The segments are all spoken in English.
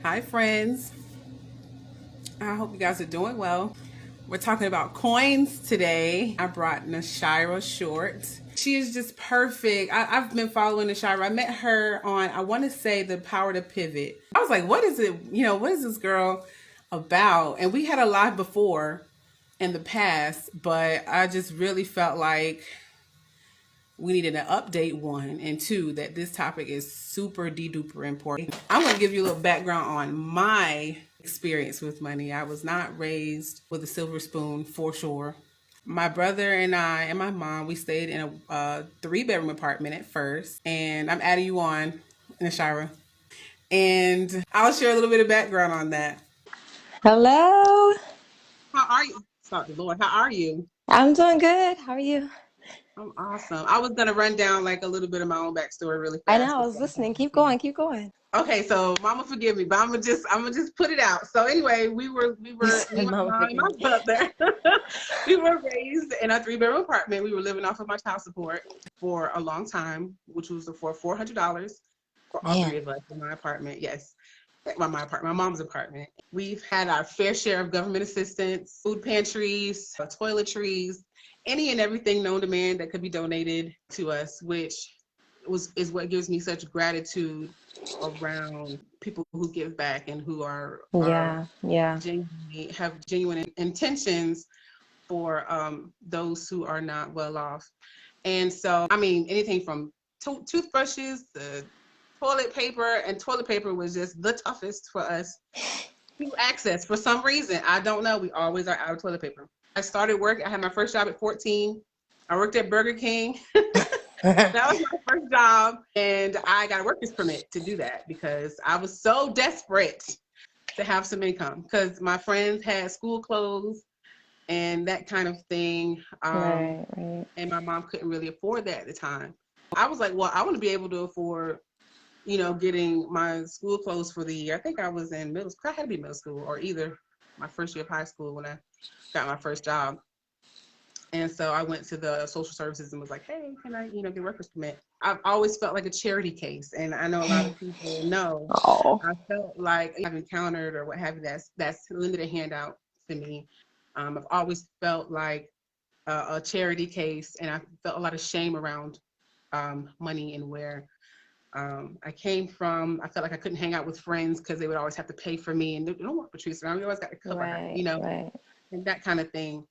Hi, friends. I hope you guys are doing well. We're talking about coins today. I brought Nashira Short. She is just perfect. I've been following Nashira. I met her on, I want to say, The Power to Pivot. I was like, what is it? What is this girl about? And we had a live before in the past, but I just really felt like we needed an update, one, and two, that this topic is super duper important. I'm going to give you a little background on my experience with money. I was not raised with a silver spoon, for sure. My brother and I and my mom, we stayed in a three-bedroom apartment at first, and I'm adding you on, Nashira, and I'll share a little bit of background on that. Hello. How are you? Sorry, Lord, how are you? I'm doing good. How are you? I'm awesome. I was gonna run down like a little bit of my own backstory really I fast know, I was before I got listening. Keep into it. going, keep going. Okay, so Mama forgive me, but I'm gonna just put it out. So anyway, You me, said my mama mom, and forgive my me. brother, we were raised in a three-bedroom apartment. We were living off of my child support for a long time, which was for $400 for all three Man. of us in my apartment. Yes, my apartment, my mom's apartment. We've had our fair share of government assistance, food pantries, toiletries, any and everything known to man that could be donated to us, which was is what gives me such gratitude around people who give back and who are Yeah, yeah. genuinely have genuine intentions for those who are not well off. And so, I mean, anything from toothbrushes to toilet paper, and toilet paper was just the toughest for us to access for some reason. I don't know. We always are out of toilet paper. I started work. I had my first job at 14. I worked at Burger King. That was my first job, and I got a worker's permit to do that because I was so desperate to have some income because my friends had school clothes and that kind of thing. Right, right. And my mom couldn't really afford that at the time. I was like, well, I want to be able to afford, getting my school clothes for the year. I think I was in middle school. I had to be middle school or either my first year of high school when I got my first job. And so I went to the social services and was like, hey, can I, get a worker's permit? I've always felt like a charity case. And I know a lot of people know Oh, I felt like I've encountered or what have you that's lended a hand out to me. I've always felt like a charity case, and I felt a lot of shame around money and where I came from. I felt like I couldn't hang out with friends because they would always have to pay for me, and they don't want Patrice around. We always got to cover her, right, right. and that kind of thing.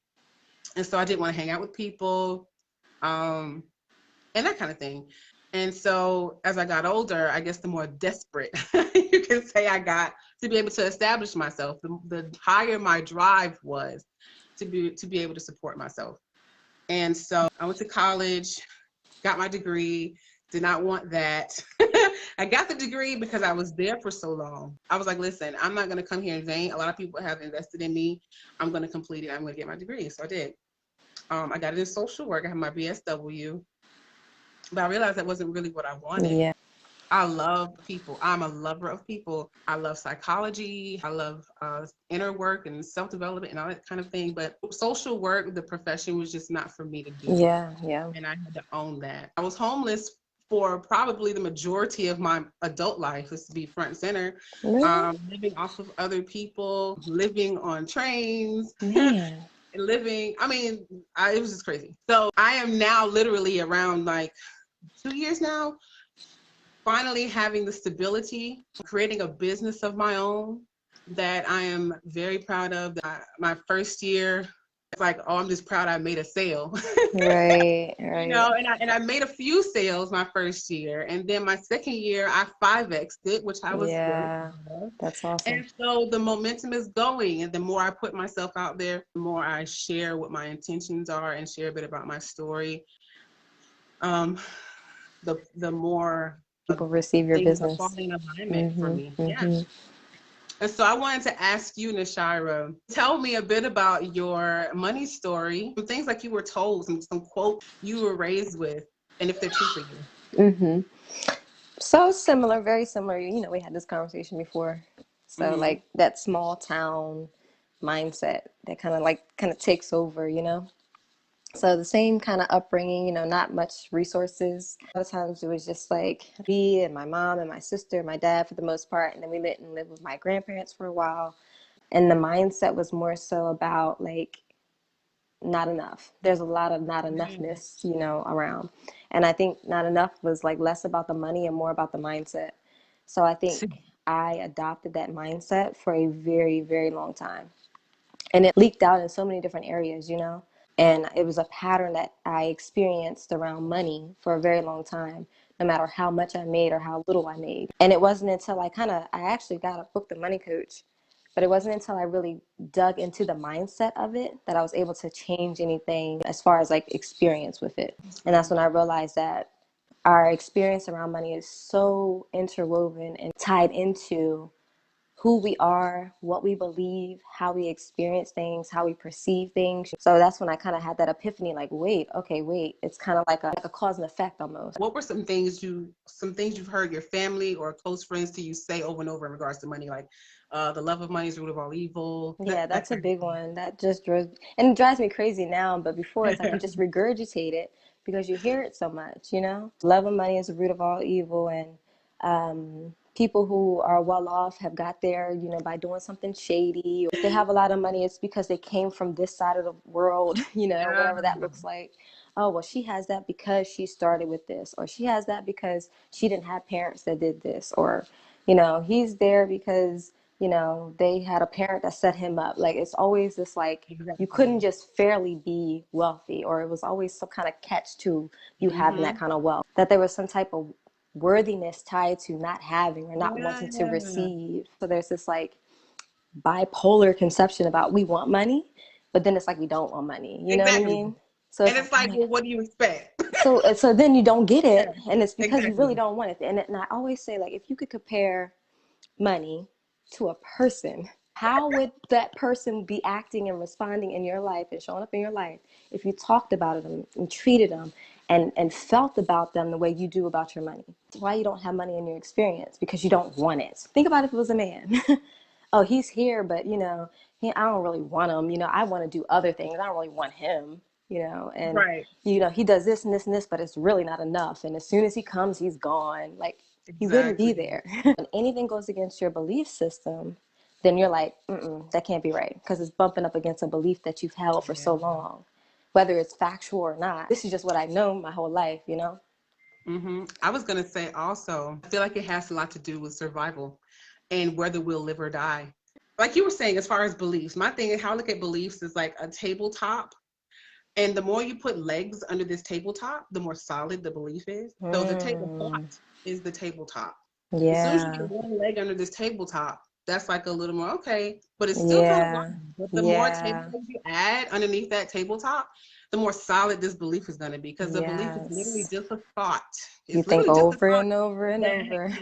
And so I didn't want to hang out with people, um, and that kind of thing. And so as I got older, I guess the more desperate you can say I got to be able to establish myself, the higher my drive was to be able to support myself. And so I went to college, got my degree, did not want that. I got the degree because I was there for so long. I was like, listen, I'm not going to come here in vain. A lot of people have invested in me. I'm going to complete it. I'm going to get my degree. So I did. I got it in social work. I have my BSW, but I realized that wasn't really what I wanted. Yeah. I love people. I'm a lover of people. I love psychology. I love inner work and self development and all that kind of thing. But social work, the profession, was just not for me to do. Yeah, yeah. And I had to own that. I was homeless for probably the majority of my adult life, just to be front and center, Really? living off of other people, living on trains, Man. living. I mean, it was just crazy. So I am now literally around like 2 years now, finally having the stability, creating a business of my own that I am very proud of. My first year, it's like, oh, I'm just proud I made a sale. Right, right. And I made a few sales my first year, and then my second year I 5x'd it, which I was really Yeah, proud of. that's awesome. And so the momentum is going, and the more I put myself out there, the more I share what my intentions are and share a bit about my story. Um, the more People receive your things are business. falling in alignment for Mm-hmm, me. Yeah. mm-hmm. And so I wanted to ask you, Nashira, tell me a bit about your money story, some things like you were told, some quotes you were raised with, and if they're true for you. Mm-hmm. So similar, very similar. We had this conversation before. So Mm-hmm. like that small town mindset that kind of takes over. So the same kind of upbringing, not much resources. A lot of times it was just like me and my mom and my sister, my dad for the most part, and then we went and lived with my grandparents for a while. And the mindset was more so about like not enough. There's a lot of not Mm. enoughness, around. And I think not enough was like less about the money and more about the mindset. So I think I adopted that mindset for a very, very long time. And it leaked out in so many different areas. And it was a pattern that I experienced around money for a very long time, no matter how much I made or how little I made. And it wasn't until I actually got a book, The Money Coach, but it wasn't until I really dug into the mindset of it that I was able to change anything as far as like experience with it. And that's when I realized that our experience around money is so interwoven and tied into who we are, what we believe, how we experience things, how we perceive things. So that's when I kind of had that epiphany, like, wait, okay, wait. It's kind of like a cause and effect almost. What were some things you've heard your family or close friends to you say over and over in regards to money, like the love of money is the root of all evil, Yeah, that that's a kind big one. That just drove, and it drives me crazy now, but before it's like you of just regurgitate it because you hear it so much. Love and money is the root of all evil, and people who are well off have got there, by doing something shady. If they have a lot of money, it's because they came from this side of the world, Yeah. whatever that looks like. Oh, well, she has that because she started with this, or she has that because she didn't have parents that did this, or he's there because they had a parent that set him up. Like it's always this like you couldn't Exactly. just fairly be wealthy, or it was always some kind of catch to you having that Mm-hmm. kind of wealth. That there was some type of worthiness tied to not having or not wanting to Yeah. receive. So there's this like bipolar conception about we want money, but then it's like we don't want money. You know what I Exactly. mean? So And it's like, it's oh like, my well, God. what do you expect? So then you don't get Yeah, it, and it's because you really exactly. don't want it. And I always say, like, if you could compare money to a person, how would that person be acting and responding in your life and showing up in your life if you talked about them and treated them and felt about them the way you do about your money? That's why you don't have money in your experience, because you don't want it. Think about if it was a man. Oh, he's here, but I don't really want him. I want to do other things. I don't really want him. And Right. he does this and this and this, but it's really not enough. And as soon as he comes, he's gone. Like he wouldn't be Exactly. there. When anything goes against your belief system, then you're like, that can't be right, because it's bumping up against a belief that you've held for Yeah. so long, whether it's factual or not. This is just what I know my whole life. I was gonna say also, I feel like it has a lot to do with survival and whether we'll live or die. Like you were saying, as far as beliefs, my thing is how I look at beliefs is like a tabletop. And the more you put legs under this tabletop, the more solid the belief is. So the tabletop Mm, is the tabletop. As soon as you get yeah, one leg under this tabletop, that's like a little more okay, but it's still kind of yeah, rocky. But the more table yeah, legs you add underneath that tabletop, the more solid this belief is going to be, because the belief is literally yes. just a thought. You It's think literally just a over thought and over and that over.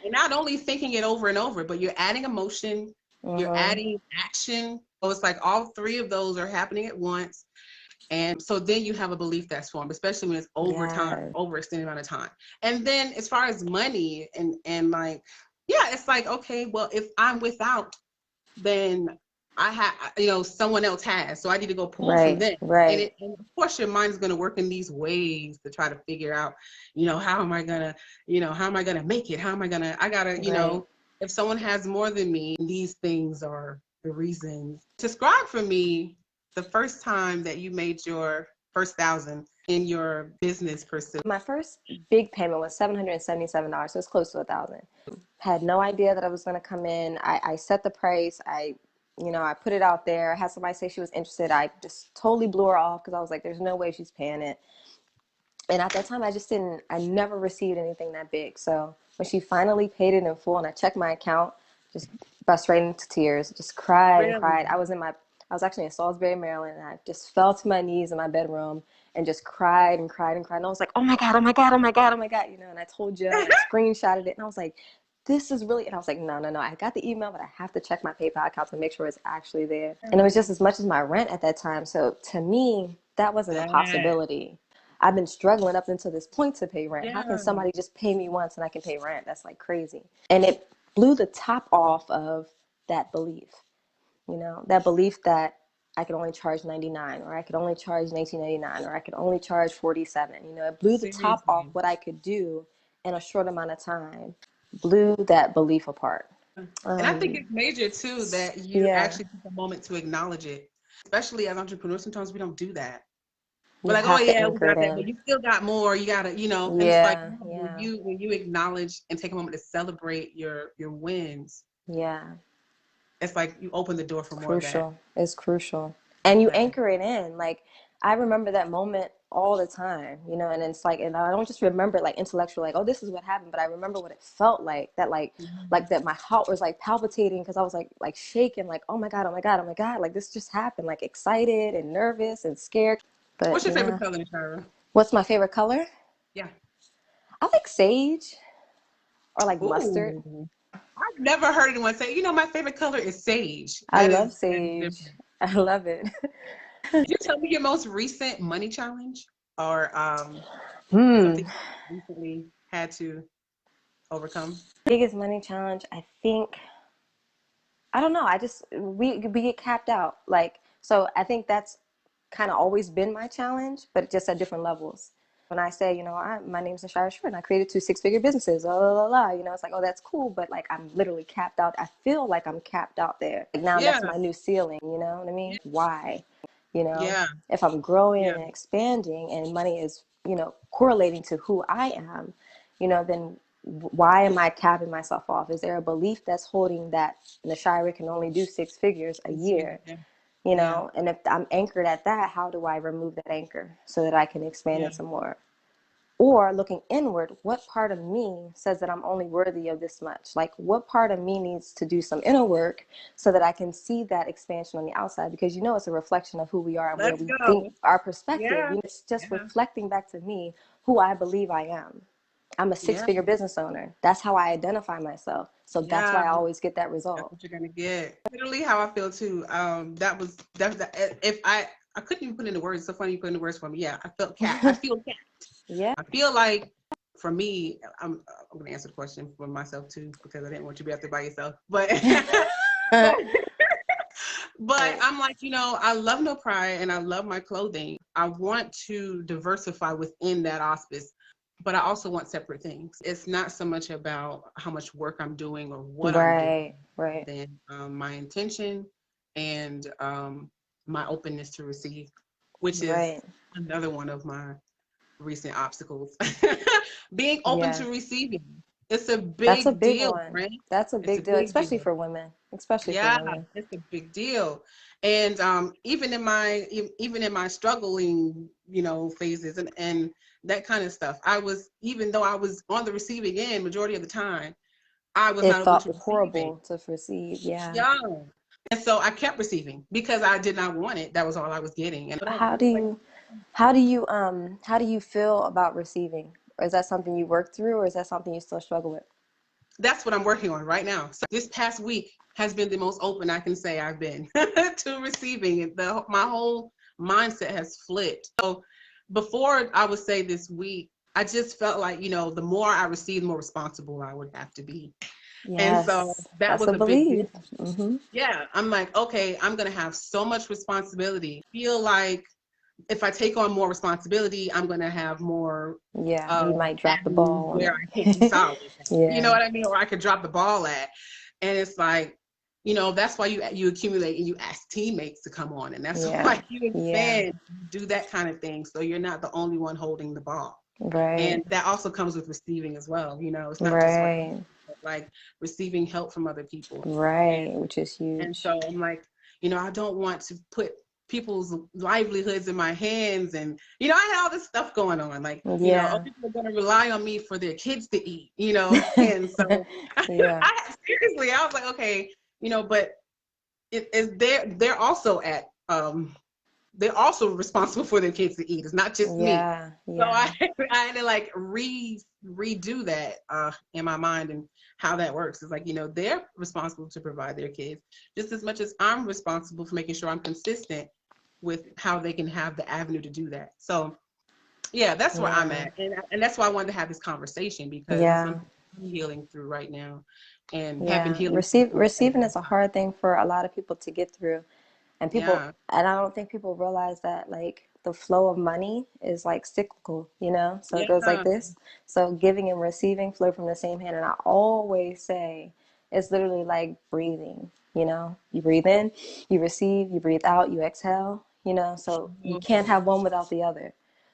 you're not only thinking it over and over, but you're adding emotion, you're Hmm. adding action. So it's like all three of those are happening at once. And so then you have a belief that's formed, especially when it's over time, Yes. over extended amount of time. And then as far as money and like, yeah, it's like, okay, well, if I'm without, then I have, someone else has. So I need to go pull from Right, them. And right, and of course your mind is going to work in these ways to try to figure out, how am I gonna, how am I gonna make it? How am I gonna, I gotta, right. if someone has more than me, these things are the reasons. Describe for me the first time that you made your first thousand in your business pursuit. My first big payment was $777, so it's close to 1,000. Had no idea that I was going to come in. I set the price. I put it out there. I had somebody say she was interested. I just totally blew her off because I was like, there's no way she's paying it. And at that time, I never received anything that big. So when she finally paid it in full and I checked my account, just bust right into tears, just cried and Really? cried. I was actually in Salisbury, Maryland, and I just fell to my knees in my bedroom and just cried and cried and cried. And I was like, oh my God, oh my God, oh my God, oh my God, and I told you, and I screenshotted it, and I was like, this is really, and I was like, no, no, no, I got the email, but I have to check my PayPal account to make sure it's actually there. And it was just as much as my rent at that time. So to me, that wasn't a That, possibility. I've been struggling up until this point to pay rent. How can yeah. somebody just pay me once and I can pay rent? That's like crazy. And it blew the top off of that belief, that belief that I could only charge 99, or I could only charge 19.99, or I could only charge 47. You know, it blew the top off Seriously. what I could do in a short amount of time, blew that belief apart. And I think it's major too that you Yeah, actually take a moment to acknowledge it. Especially as entrepreneurs, sometimes we don't do that. We're you like, oh have to yeah, we anchor it got that, but in. you still got more. You gotta, and it's like Yeah, no, when yeah, you acknowledge and take a moment to celebrate your wins, yeah. it's like you open the door for more of that. Crucial. It's crucial. And you That anchor it in. Like, I remember that moment all the time, you know, and it's like, and I don't just remember it like intellectually, like, oh, this is what happened, but I remember what it felt like, that like that my heart was like palpitating because I was like shaking, like, oh my God, oh my God, oh my God, like this just happened, like excited and nervous and scared. But What's your favorite yeah. color, Nashira? What's my favorite color? Yeah. I like sage or like mustard. Ooh. I've never heard anyone say, my favorite color is sage. I That love is sage. different. I love it. Could you tell me your most recent money challenge or Hmm. something you recently had to overcome? Biggest money challenge, I think, I don't know. I just we get capped out. Like, so I think that's kind of always been my challenge, but just at different levels. When I say, my name's Nashira Short and I created 2 6-figure businesses, la la la la, it's like, oh, that's cool, but like I'm literally capped out. I feel like I'm capped out there. Like now Yeah. that's my new ceiling, you know what I Yeah. mean? Why? You know, Yeah. if I'm growing Yeah. and expanding and money is, correlating to who I am, then why am I capping myself off? Is there a belief that's holding that Nashira can only do 6 figures a year? Yeah. Yeah. And if I'm anchored at that, how do I remove that anchor so that I can expand Yeah. into more? Or looking inward, what part of me says that I'm only worthy of this much? Like, what part of me needs to do some inner work so that I can see that expansion on the outside? Because it's a reflection of who we are and where Let's we think go. our perspective. Yeah. It's just Yeah. reflecting back to me who I believe I am. I'm a six Yeah. figure business owner. That's how I identify myself. So that's Yeah. why I always get that That's result. what you're gonna get. Literally how I feel too. That if I couldn't even put into words. It's so funny you put into words for me. Yeah, I felt cat. I feel cat. Yeah. I feel like for me, I'm gonna answer the question for myself too because I didn't want you to be out there by yourself. But but but Right. I'm like, I love No Pride and I love my clothing. I want to diversify within that auspice, but I also want separate things. It's not so much about how much work I'm doing or what I'm doing, Right. Right. than my intention and my openness to receive, which is Right. another one of my recent obstacles. Being open Yeah. to receiving. It's a That's a big big deal, one. friend. That's a It's a big deal, big especially deal. for women. Especially for Yeah, women. it's a big deal. And even in my struggling, phases and that kind of stuff, even though I was on the receiving end majority of the time, I was It not open felt to receiving. horrible to receive. Yeah. Yeah. And so I kept receiving because I did not want it. That was all I was getting. And How do it's like you how do you feel about receiving? Or is that something you work through, or is that something you still struggle with? that's what I'm working on right now. So this past week has been the most open I can say I've been to receiving. My whole mindset has flipped. So before I would say this week, I just felt like, the more I received, the more responsible I would have to be. And so Yes. that That's was a a big belief. deal. Hmm. Yeah, I'm like, okay, I'm going to have so much responsibility. Feel like if I take on more responsibility, I'm going to have more Yeah. uh, You might drop the avenues ball on where I could be it. solid. You know Yeah. what I mean? Or I could drop the ball at. And it's like, that's why you accumulate and you ask teammates to come on. And that's Yeah. why you Yeah. expand, do that kind of thing. So you're not the only one holding the ball. Right. And that also comes with receiving as well. It's not just one, Right. but like receiving help from other people. Right. And Which is and huge. so I'm like, I don't want to put people's livelihoods in my hands. And, I had all this stuff going on. Like, Yeah. people are going to rely on me for their kids to eat. And so Yeah. seriously, I was like, okay, but it is they're also they're also responsible for their kids to eat. It's not just me. Yeah. So I, Yeah. I had to like redo that in my mind and how that works. It's like, they're responsible to provide their kids just as much as I'm responsible for making sure I'm consistent with how they can have the avenue to do that. So yeah, that's where I'm Yeah. at. And that's why I wanted to have this conversation because it's Yeah. something I'm healing through right now and have been Yeah. healing through. Receiving is a hard thing for a lot of people to get through. And people, Yeah. and I don't think people realize that like the flow of money is like cyclical, you know? So it goes like Yeah. this. So giving and receiving flow from the same hand. And I always say it's literally like breathing, you know? You breathe in, you receive, you breathe out, you exhale, you know? So you can't True. have one without the other.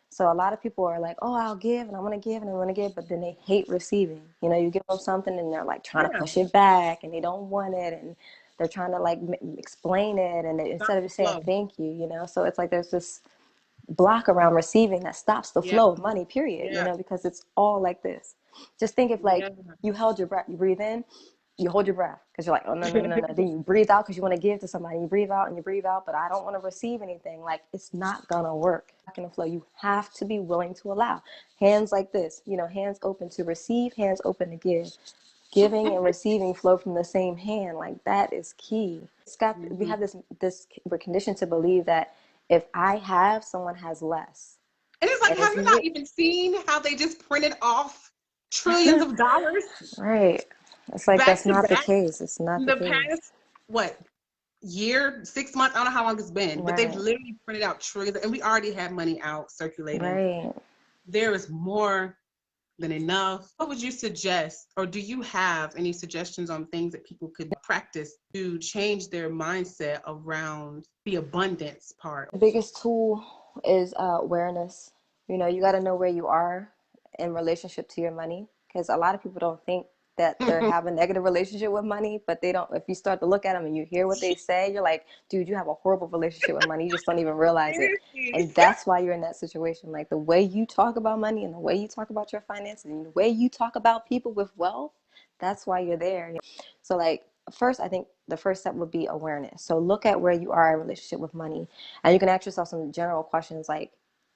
So a lot of people are like, oh, I'll give and I want to give and I want to give, but then they hate receiving. You know, you give them something and they're like trying to Yeah. push it back and they don't want it and they're trying to like explain it and Stop instead of the just saying flow. thank you, you know. So it's like there's this block around receiving that stops the Yeah. flow of money, period, you Yeah. know, because it's all like this. Just think if like Yeah. you held your breath, you breathe in, you hold your breath because you're like, oh, no, no, no, no. Then you breathe out because you want to give to somebody. You breathe out and you breathe out, but I don't want to receive anything. Like, it's not going to work. Back in the flow, you have to be willing to allow. Hands like this, you know, hands open to receive, hands open to give. Giving and receiving flow from the same hand. Like, that is key. We Mhm. have we're conditioned to believe that if I have, someone has less. And it's like, And have it's you not even seen how they just printed off trillions of dollars right. It's like, back that's to not the back case. It's not in the the case. past, what, year, 6 months? I don't know how long it's been, but they've Right. literally printed out trillions, and we already have money out circulating. Right. There is more than enough. What would you suggest, or do you have any suggestions on things that people could practice to change their mindset around the abundance part? The biggest tool is awareness. You know, you got to know where you are in relationship to your money because a lot of people don't think that they have a negative relationship with money, but they don't. If you start to look at them and you hear what they say, you're like, dude, you have a horrible relationship with money. You just don't even realize it. And that's why you're in that situation. Like the way you talk about money and the way you talk about your finances and the way you talk about people with wealth, that's why you're there. So like first, I think the first step would be awareness. So look at where you are in relationship with money. And you can ask yourself some general questions like,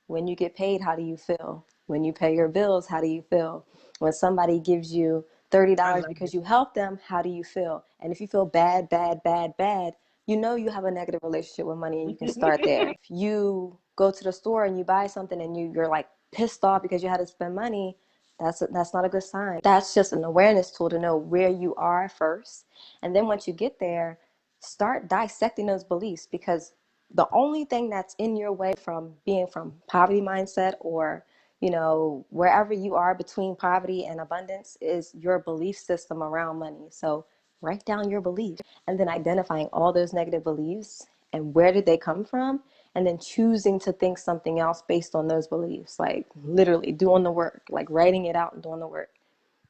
when you get paid, how do you feel? When you pay your bills, how do you feel? When somebody gives you I $30 love because it. you help them, how do you feel? And if you feel bad, bad, bad, bad, you know you have a negative relationship with money and you can start there. If you go to the store and you buy something and you're like pissed off because you had to spend money, that's not a good sign. That's just an awareness tool to know where you are first. And then once you get there, start dissecting those beliefs because the only thing that's in your way from being from poverty mindset or wherever you are between poverty and abundance is your belief system around money. So write down your beliefs and then identifying all those negative beliefs and where did they come from, and then choosing to think something else based on those beliefs, like literally doing the work, like writing it out and doing the work.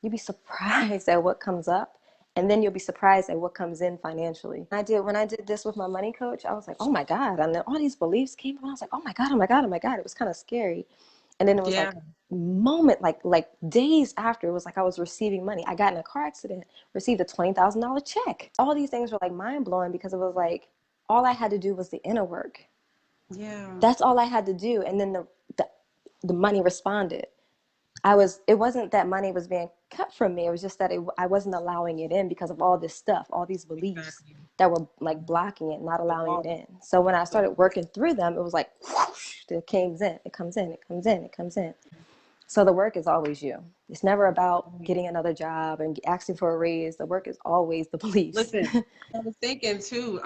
You'd be surprised at what comes up, and then you'll be surprised at what comes in financially. When I did this with my money coach, I was like, oh my God. And then all these beliefs came from, I was like, oh my God, oh my God, oh my God. It was kind of scary. And then it was Yeah. like moment, like days after, it was like I was receiving money. I got in a car accident, received a $20,000 check. All these things were like mind blowing because it was like all I had to do was the inner work. Yeah. That's all I had to do. And then the, the money responded. It wasn't that money was being cut from me. It was just that I wasn't allowing it in because of all this stuff, all these beliefs Exactly. that were like blocking it, not The allowing it wall. in. So when I The started working through them, it was like, whoosh, it comes in, it comes in, it comes in, it comes in. So the work is always you. It's never about wall. getting another job and asking for a raise. The work is always the beliefs. Listen, I was thinking too,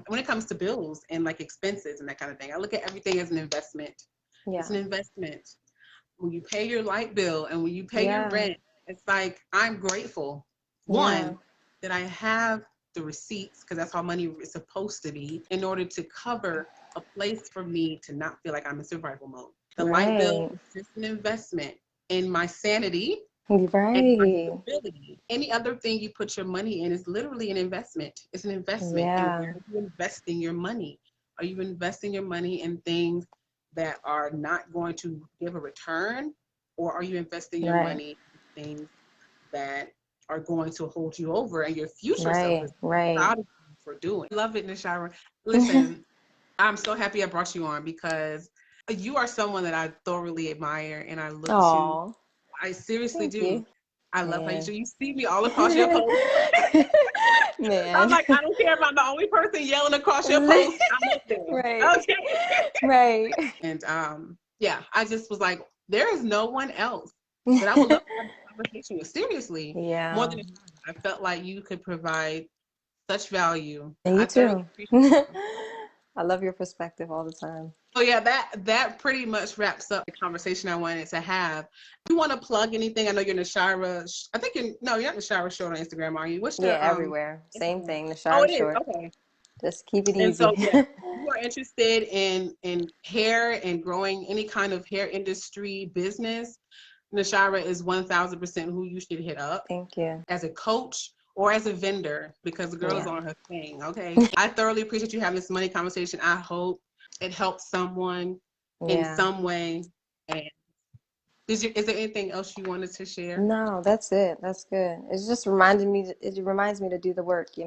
when it comes to bills and like expenses and that kind of thing, I look at everything as an investment. It's Yeah. an investment. When you pay your light bill and when you pay your Yeah. rent, it's like I'm grateful, Yeah. one, that I have the receipts, because that's how money is supposed to be, in order to cover a place for me to not feel like I'm in survival mode. The light bill Right. is just an investment in my sanity and my Right. stability. Any other thing you put your money in is literally an investment. It's an investment. And where Yeah. are you investing your money? Are you investing your money in things that are not going to give a return? Or are you investing your Right. money in things that are going to hold you over and your future self Right. is Right. proud of you for doing? Love it, Nashira. Listen, I'm so happy I brought you on because you are someone that I thoroughly admire and I look to. Oh, I seriously thank do. you. I love how you Man. do. You see me all across your post. I'm Man. like, I don't care if I'm the only person yelling across your post. I'm up there. Right. Okay. Right. And yeah, I just was like, there is no one else that I would love to have this conversation with. Seriously, more Yeah. than I felt like you could provide such value. And I you thoroughly too. appreciate you. I love your perspective all the time. So yeah, that pretty much wraps up the conversation I wanted to have. You want to plug anything? I know you're Nashira. I think you're not Nashira Short on Instagram, are you? What's Yeah, your everywhere. Same Instagram? thing. The Oh, Shire it is. Short. Okay. Just keep it And easy. so yeah, if you are interested in hair and growing any kind of hair industry business, Nashira is 1,000% who you should hit up Thank you. as a coach or as a vendor because the girl is Yeah. on her thing. Okay. I thoroughly appreciate you having this money conversation. I hope it helps someone in Yeah. some way. And is there anything else you wanted to share? No, that's it. That's good. It's just reminding me. It reminds me to do the work. You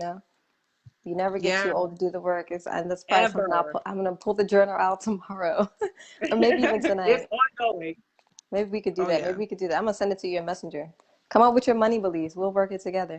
never get too Yeah, old to do the work. And that's probably something ever. I'm gonna pull the journal out tomorrow, or maybe even It's tonight. ongoing. Maybe we could do Oh that. Maybe yeah. we could do that. I'm gonna send it to you in Messenger. Come up with your money beliefs. We'll work it together.